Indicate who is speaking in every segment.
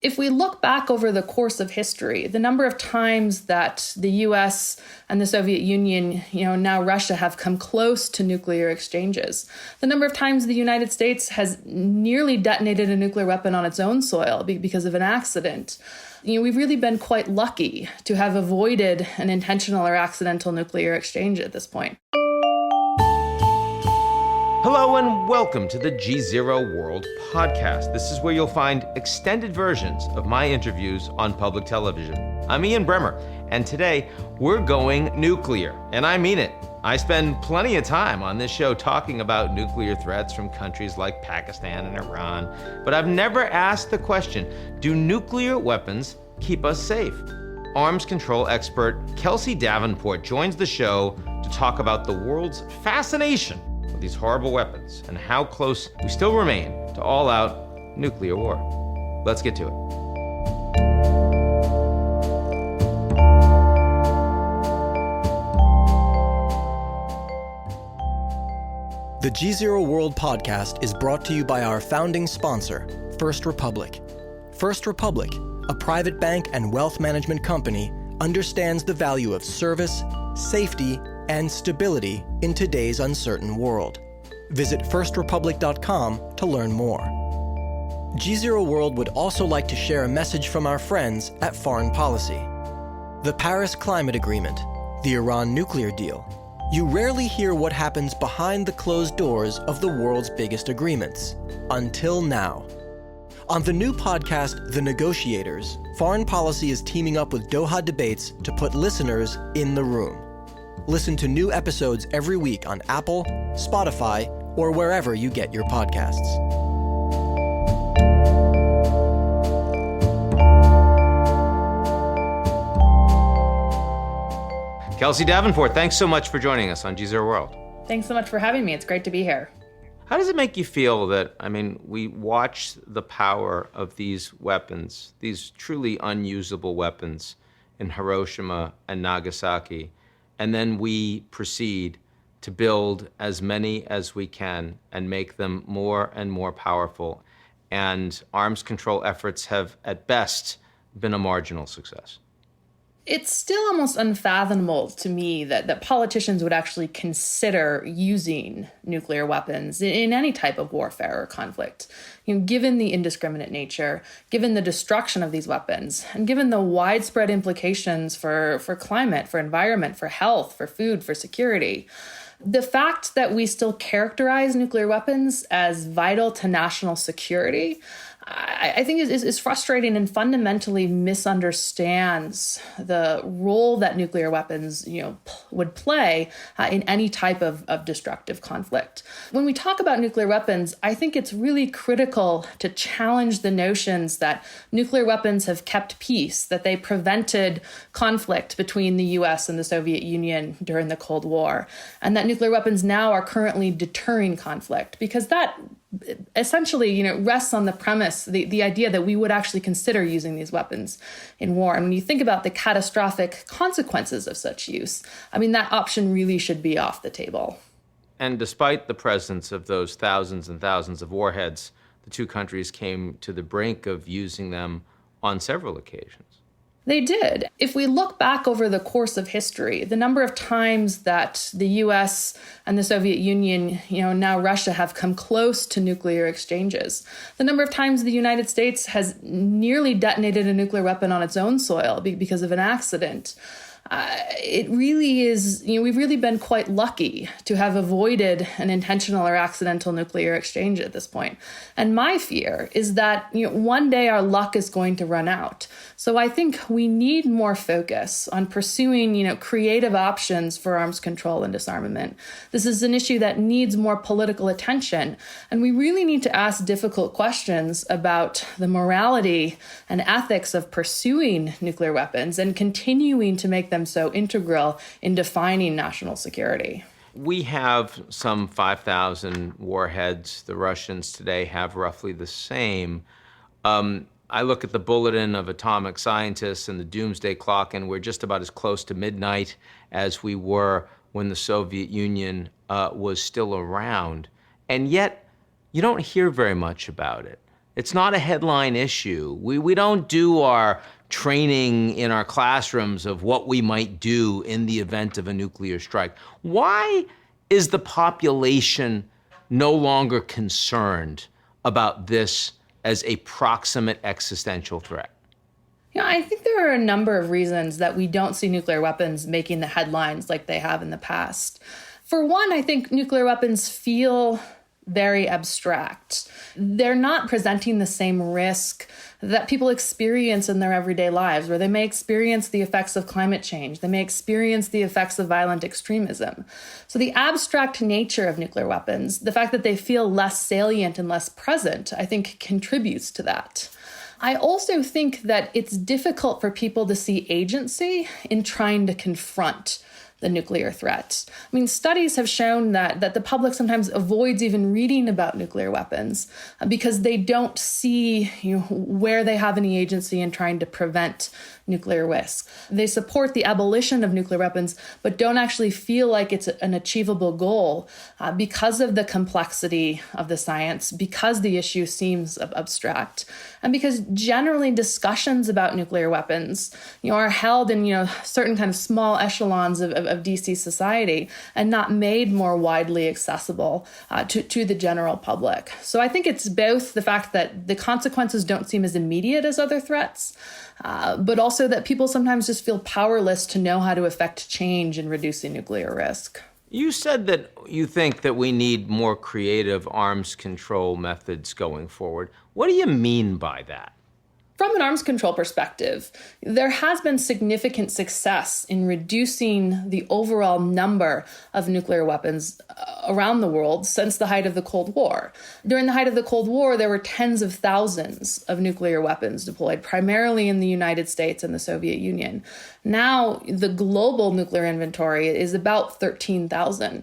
Speaker 1: If we look back over the course of history, the number of times that the US and the Soviet Union, now Russia, have come close to nuclear exchanges, the number of times the United States has nearly detonated a nuclear weapon on its own soil because of an accident. We've really been quite lucky to have avoided an intentional or accidental nuclear exchange at this point.
Speaker 2: Hello and welcome to the GZERO World podcast. This is where you'll find extended versions of my interviews on public television. I'm Ian Bremmer, and today we're going nuclear, and I mean it. I spend plenty of time on this show talking about nuclear threats from countries like Pakistan and Iran, but I've never asked the question, do nuclear weapons keep us safe? Arms control expert Kelsey Davenport joins the show to talk about the world's fascination with these horrible weapons and how close we still remain to all-out nuclear war. Let's get to it.
Speaker 3: The GZERO World podcast is brought to you by our founding sponsor, First Republic. First Republic, a private bank and wealth management company, understands the value of service, safety, and stability in today's uncertain world. Visit firstrepublic.com to learn more. GZERO World would also like to share a message from our friends at Foreign Policy. The Paris Climate Agreement, the Iran nuclear deal. You rarely hear what happens behind the closed doors of the world's biggest agreements, until now. On the new podcast, The Negotiators, Foreign Policy is teaming up with Doha Debates to put listeners in the room. Listen to new episodes every week on Apple, Spotify, or wherever you get your podcasts.
Speaker 2: Kelsey Davenport, thanks so much for joining us on GZERO World.
Speaker 1: Thanks so much for having me. It's great to be here.
Speaker 2: How does it make you feel that, we watch the power of these weapons, these truly unusable weapons in Hiroshima and Nagasaki, and then we proceed to build as many as we can and make them more and more powerful. And arms control efforts have, at best, been a marginal success.
Speaker 1: It's still almost unfathomable to me that politicians would actually consider using nuclear weapons in any type of warfare or conflict. Given the indiscriminate nature, given the destruction of these weapons, and given the widespread implications for climate, for environment, for health, for food, for security. The fact that we still characterize nuclear weapons as vital to national security, I think is frustrating and fundamentally misunderstands the role that nuclear weapons, would play in any type of destructive conflict. When we talk about nuclear weapons, I think it's really critical to challenge the notions that nuclear weapons have kept peace, that they prevented conflict between the US and the Soviet Union during the Cold War, and that nuclear weapons now are currently deterring conflict, because that essentially, rests on the premise, the idea that we would actually consider using these weapons in war. And when you think about the catastrophic consequences of such use, that option really should be off the table.
Speaker 2: And despite the presence of those thousands and thousands of warheads, the two countries came to the brink of using them on several occasions.
Speaker 1: They did. If we look back over the course of history, the number of times that the US and the Soviet Union, now Russia, have come close to nuclear exchanges, the number of times the United States has nearly detonated a nuclear weapon on its own soil because of an accident, it really is, we've really been quite lucky to have avoided an intentional or accidental nuclear exchange at this point. And my fear is that, one day our luck is going to run out. So I think we need more focus on pursuing, creative options for arms control and disarmament. This is an issue that needs more political attention. And we really need to ask difficult questions about the morality and ethics of pursuing nuclear weapons and continuing to make them so integral in defining national security.
Speaker 2: We have some 5,000 warheads. The Russians today have roughly the same. I look at the Bulletin of Atomic Scientists and the Doomsday Clock, and we're just about as close to midnight as we were when the Soviet Union was still around. And yet, you don't hear very much about it. It's not a headline issue. We don't do our training in our classrooms of what we might do in the event of a nuclear strike. Why is the population no longer concerned about this as a proximate existential threat?
Speaker 1: I think there are a number of reasons that we don't see nuclear weapons making the headlines like they have in the past. For one, I think nuclear weapons feel very abstract. They're not presenting the same risk that people experience in their everyday lives, where they may experience the effects of climate change. They may experience the effects of violent extremism. So the abstract nature of nuclear weapons, the fact that they feel less salient and less present, I think contributes to that. I also think that it's difficult for people to see agency in trying to confront the nuclear threat. I mean, studies have shown that the public sometimes avoids even reading about nuclear weapons because they don't see where they have any agency in trying to prevent nuclear risk. They support the abolition of nuclear weapons, but don't actually feel like it's an achievable goal because of the complexity of the science, because the issue seems abstract, and because generally discussions about nuclear weapons are held in certain kind of small echelons of DC society and not made more widely accessible to the general public. So I think it's both the fact that the consequences don't seem as immediate as other threats, but also that people sometimes just feel powerless to know how to affect change in reducing nuclear risk.
Speaker 2: You said that you think that we need more creative arms control methods going forward. What do you mean by that?
Speaker 1: From an arms control perspective, there has been significant success in reducing the overall number of nuclear weapons around the world since the height of the Cold War. During the height of the Cold War, there were tens of thousands of nuclear weapons deployed, primarily in the United States and the Soviet Union. Now, the global nuclear inventory is about 13,000.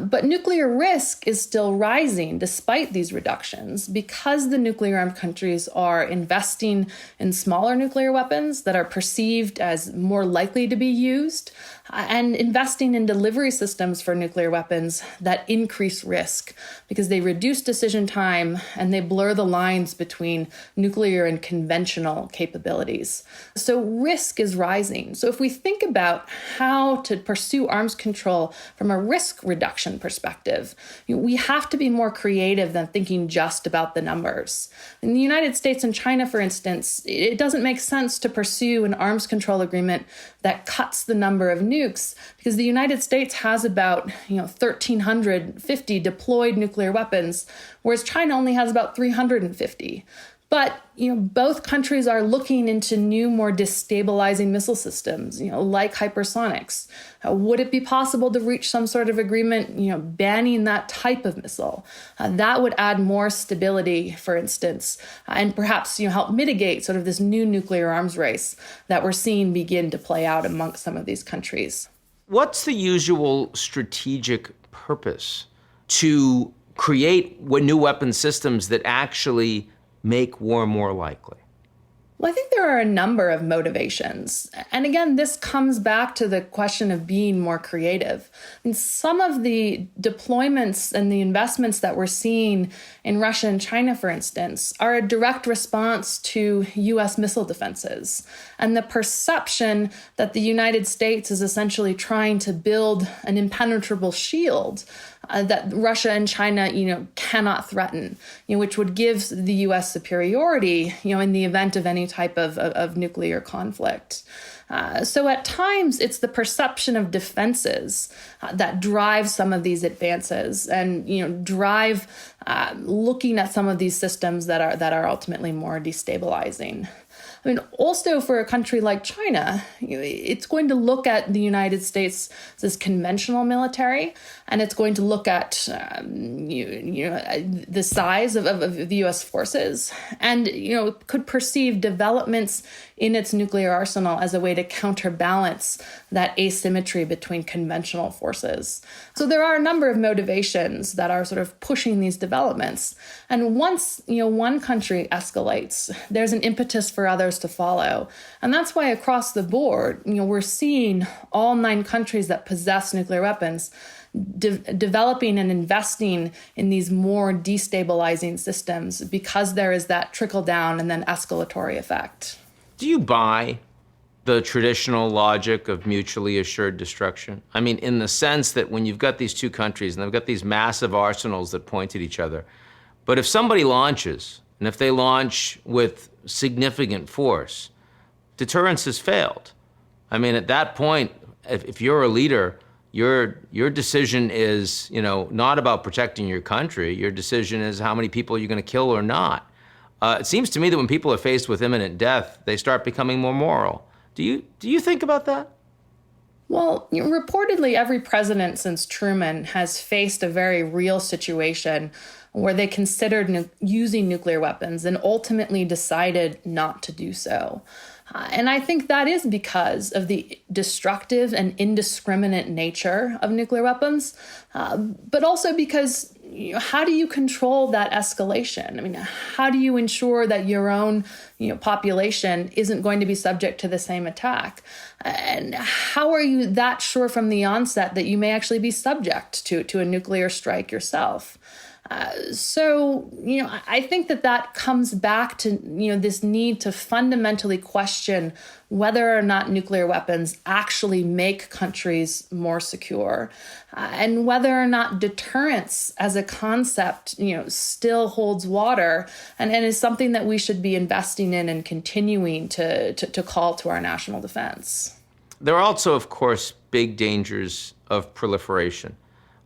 Speaker 1: But nuclear risk is still rising despite these reductions because the nuclear-armed countries are investing in smaller nuclear weapons that are perceived as more likely to be used, and investing in delivery systems for nuclear weapons that increase risk because they reduce decision time and they blur the lines between nuclear and conventional capabilities. So risk is rising. So if we think about how to pursue arms control from a risk reduction perspective, we have to be more creative than thinking just about the numbers. In the United States and China, for instance, it doesn't make sense to pursue an arms control agreement that cuts the number of nukes because the United States has about 1,350 deployed nuclear weapons, whereas China only has about 350. But both countries are looking into new, more destabilizing missile systems, like hypersonics. Would it be possible to reach some sort of agreement, banning that type of missile? That would add more stability, for instance, and perhaps help mitigate sort of this new nuclear arms race that we're seeing begin to play out amongst some of these countries.
Speaker 2: What's the usual strategic purpose to create new weapon systems that actually make war more likely?
Speaker 1: Well, I think there are a number of motivations. And again, this comes back to the question of being more creative. And some of the deployments and the investments that we're seeing in Russia and China, for instance, are a direct response to U.S. missile defenses and the perception that the United States is essentially trying to build an impenetrable shield that Russia and China, cannot threaten, which would give the U.S. superiority, in the event of any type of nuclear conflict. So at times, it's the perception of defenses that drive some of these advances and, drive looking at some of these systems that are ultimately more destabilizing. I mean, also for a country like China, it's going to look at the United States as conventional military, and it's going to look at the size of the U.S. forces, and could perceive developments in its nuclear arsenal as a way to counterbalance that asymmetry between conventional forces. So there are a number of motivations that are sort of pushing these developments, and once one country escalates, there's an impetus for others to follow. And that's why across the board, we're seeing all 9 countries that possess nuclear weapons developing and investing in these more destabilizing systems because there is that trickle down and then escalatory effect.
Speaker 2: Do you buy the traditional logic of mutually assured destruction? I mean, in the sense that when you've got these two countries and they've got these massive arsenals that point at each other, but if somebody launches, and if they launch with significant force, deterrence has failed. I mean, at that point, if you're a leader, your decision is, not about protecting your country. Your decision is how many people you're going to kill or not. It seems to me that when people are faced with imminent death, they start becoming more moral. Do you think about that?
Speaker 1: Well, reportedly, every president since Truman has faced a very real situation where they considered using nuclear weapons and ultimately decided not to do so. And I think that is because of the destructive and indiscriminate nature of nuclear weapons, but also because how do you control that escalation? I mean, how do you ensure that your own population isn't going to be subject to the same attack? And how are you that sure from the onset that you may actually be subject to a nuclear strike yourself? So, I think that comes back to, this need to fundamentally question whether or not nuclear weapons actually make countries more secure, and whether or not deterrence as a concept, still holds water and is something that we should be investing in and continuing to call to our national defense.
Speaker 2: There are also, of course, big dangers of proliferation.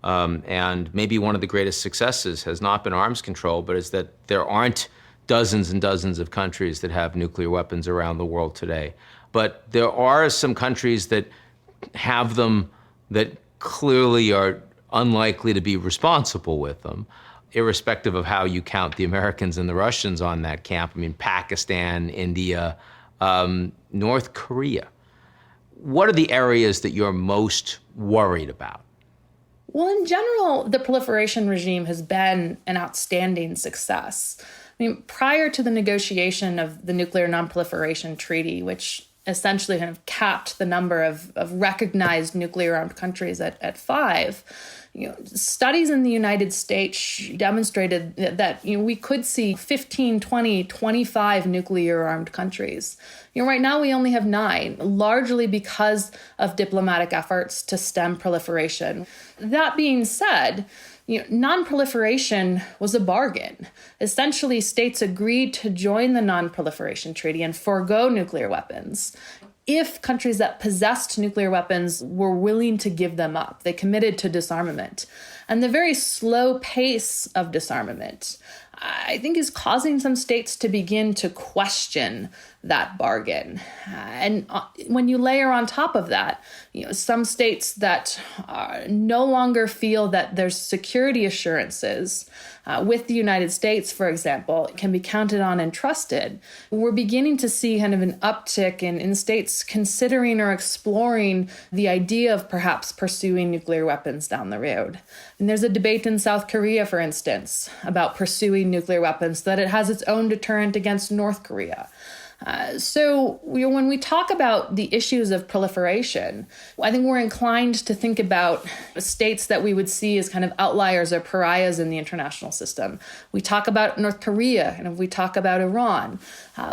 Speaker 2: And maybe one of the greatest successes has not been arms control, but is that there aren't dozens and dozens of countries that have nuclear weapons around the world today. But there are some countries that have them that clearly are unlikely to be responsible with them, irrespective of how you count the Americans and the Russians on that camp. I mean, Pakistan, India, North Korea. What are the areas that you're most worried about?
Speaker 1: Well, in general, the proliferation regime has been an outstanding success. I mean, prior to the negotiation of the Nuclear Non-Proliferation Treaty, which essentially kind of capped the number of recognized nuclear-armed countries at 5, studies in the United States demonstrated that we could see 15, 20, 25 nuclear-armed countries. Right now we only have 9, largely because of diplomatic efforts to stem proliferation. That being said, non-proliferation was a bargain. Essentially, states agreed to join the Non-Proliferation Treaty and forego nuclear weapons if countries that possessed nuclear weapons were willing to give them up. They committed to disarmament. And the very slow pace of disarmament, I think, is causing some states to begin to question that bargain. And when you layer on top of that, some states that no longer feel that there's security assurances with the United States, for example, can be counted on and trusted, we're beginning to see kind of an uptick in states considering or exploring the idea of perhaps pursuing nuclear weapons down the road. And there's a debate in South Korea, for instance, about pursuing nuclear weapons, that it has its own deterrent against North Korea. So when we talk about the issues of proliferation, I think we're inclined to think about states that we would see as kind of outliers or pariahs in the international system. We talk about North Korea and we talk about Iran,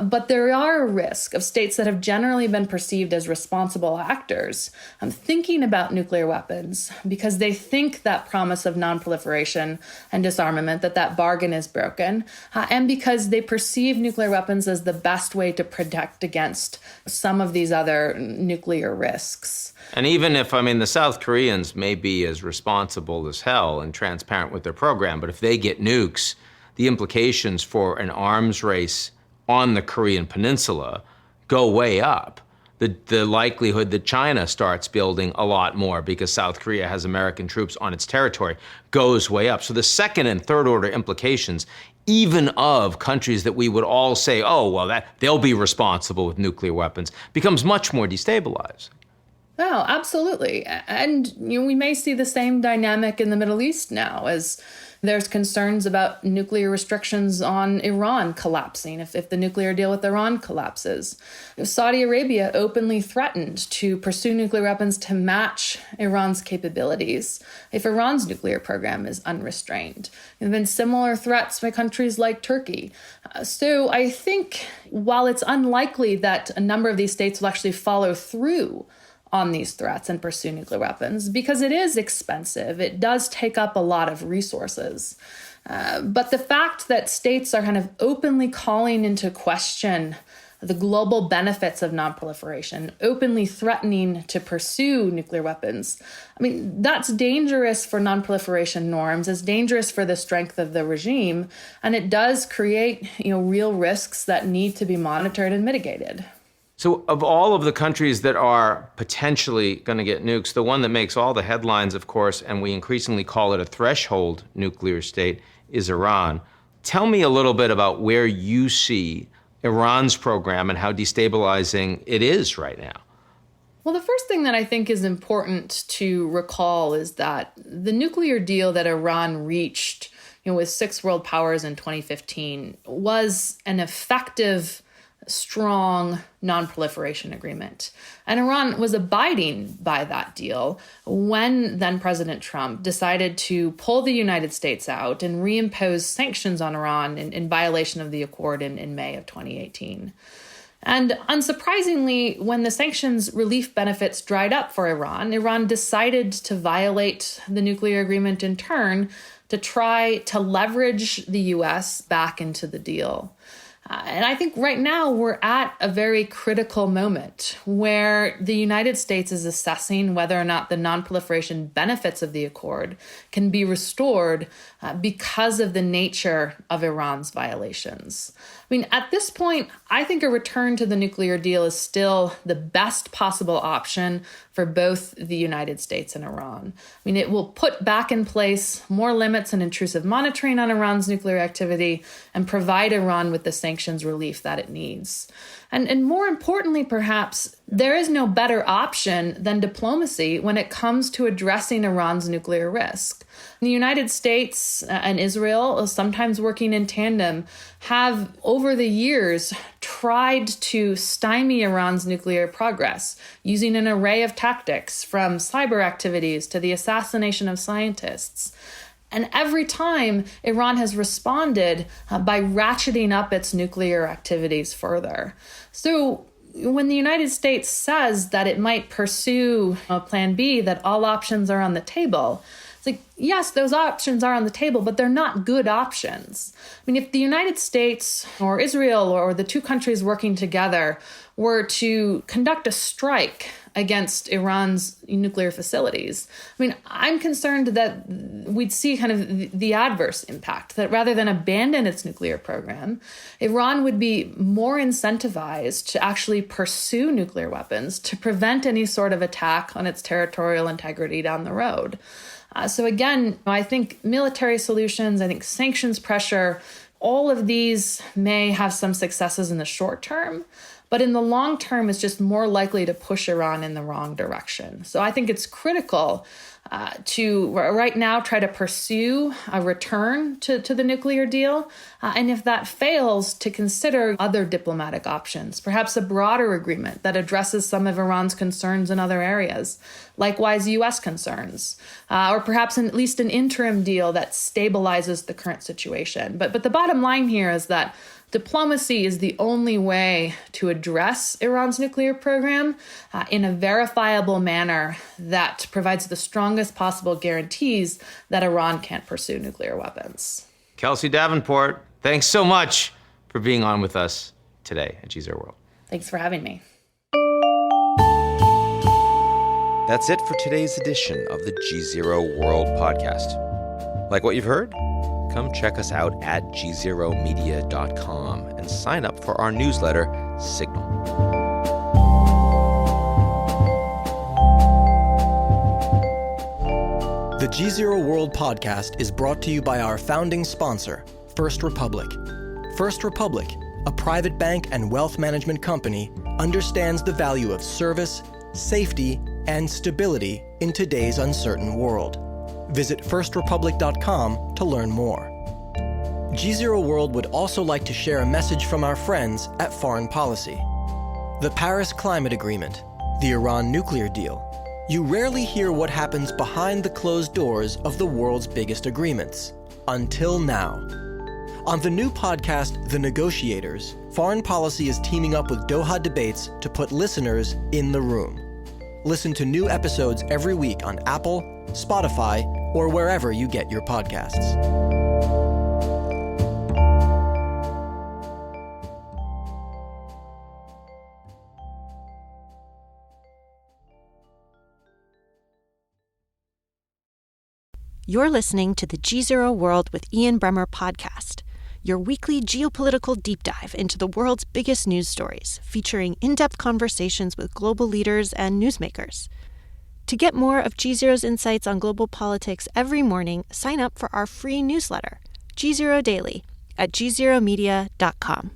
Speaker 1: but there are a risk of states that have generally been perceived as responsible actors thinking about nuclear weapons because they think that promise of non-proliferation and disarmament, that bargain is broken, and because they perceive nuclear weapons as the best way to protect against some of these other nuclear risks.
Speaker 2: And even if, the South Koreans may be as responsible as hell and transparent with their program, but if they get nukes, the implications for an arms race on the Korean Peninsula go way up. The likelihood that China starts building a lot more because South Korea has American troops on its territory goes way up. So the second and third order implications, even of countries that we would all say, that they'll be responsible with nuclear weapons, becomes much more destabilizing.
Speaker 1: Oh, absolutely. And we may see the same dynamic in the Middle East now as There's concerns about nuclear restrictions on Iran collapsing if the nuclear deal with Iran collapses. Saudi Arabia openly threatened to pursue nuclear weapons to match Iran's capabilities if Iran's nuclear program is unrestrained. There have been similar threats by countries like Turkey. So I think while it's unlikely that a number of these states will actually follow through on these threats and pursue nuclear weapons, because it is expensive. It does take up a lot of resources. But the fact that states are kind of openly calling into question the global benefits of nonproliferation, openly threatening to pursue nuclear weapons, I mean, that's dangerous for nonproliferation norms, it's dangerous for the strength of the regime, and it does create, real risks that need to be monitored and mitigated.
Speaker 2: So of all of the countries that are potentially going to get nukes, the one that makes all the headlines, of course, and we increasingly call it a threshold nuclear state, is Iran. Tell me a little bit about where you see Iran's program and how destabilizing it is right now.
Speaker 1: Well, the first thing that I think is important to recall is that the nuclear deal that Iran reached, with 6 world powers in 2015 was an effective, strong non-proliferation agreement. And Iran was abiding by that deal when then President Trump decided to pull the United States out and reimpose sanctions on Iran in violation of the accord in May of 2018. And unsurprisingly, when the sanctions relief benefits dried up for Iran decided to violate the nuclear agreement in turn to try to leverage the U.S. back into the deal. And I think right now we're at a very critical moment where the United States is assessing whether or not the nonproliferation benefits of the accord can be restored because of the nature of Iran's violations. I mean, at this point, I think a return to the nuclear deal is still the best possible option for both the United States and Iran. I mean, it will put back in place more limits and intrusive monitoring on Iran's nuclear activity and provide Iran with the sanctions relief that it needs. And more importantly, perhaps, there is no better option than diplomacy when it comes to addressing Iran's nuclear risk. The United States and Israel, sometimes working in tandem, have over the years tried to stymie Iran's nuclear progress using an array of tactics, from cyber activities to the assassination of scientists. And every time, Iran has responded by ratcheting up its nuclear activities further. So when the United States says that it might pursue a plan B, that all options are on the table, it's like, yes, those options are on the table, but they're not good options. I mean, if the United States or Israel or the two countries working together were to conduct a strike against Iran's nuclear facilities, I mean, I'm concerned that we'd see kind of the adverse impact, that rather than abandon its nuclear program, Iran would be more incentivized to actually pursue nuclear weapons to prevent any sort of attack on its territorial integrity down the road. So again, I think military solutions, I think sanctions pressure, all of these may have some successes in the short term, but in the long term, it's just more likely to push Iran in the wrong direction. So I think it's critical to right now try to pursue a return to the nuclear deal. And if that fails, to consider other diplomatic options, perhaps a broader agreement that addresses some of Iran's concerns in other areas, likewise U.S. concerns, or perhaps at least an interim deal that stabilizes the current situation. But the bottom line here is that diplomacy is the only way to address Iran's nuclear program in a verifiable manner that provides the strongest possible guarantees that Iran can't pursue nuclear weapons.
Speaker 2: Kelsey Davenport, thanks so much for being on with us today at GZERO World.
Speaker 1: Thanks for having me.
Speaker 2: That's it for today's edition of the GZERO World podcast. Like what you've heard? Come check us out at gzeromedia.com and sign up for our newsletter, Signal.
Speaker 3: The GZERO World podcast is brought to you by our founding sponsor, First Republic. First Republic, a private bank and wealth management company, understands the value of service, safety, and stability in today's uncertain world. Visit firstrepublic.com to learn more. GZERO World would also like to share a message from our friends at Foreign Policy. The Paris Climate Agreement, the Iran nuclear deal. You rarely hear what happens behind the closed doors of the world's biggest agreements. Until now. On the new podcast, The Negotiators, Foreign Policy is teaming up with Doha Debates to put listeners in the room. Listen to new episodes every week on Apple, Spotify, or wherever you get your podcasts.
Speaker 4: You're listening to the GZERO World with Ian Bremmer podcast, your weekly geopolitical deep dive into the world's biggest news stories, featuring in-depth conversations with global leaders and newsmakers. To get more of GZERO's insights on global politics every morning, sign up for our free newsletter, GZERO Daily, at gzeromedia.com.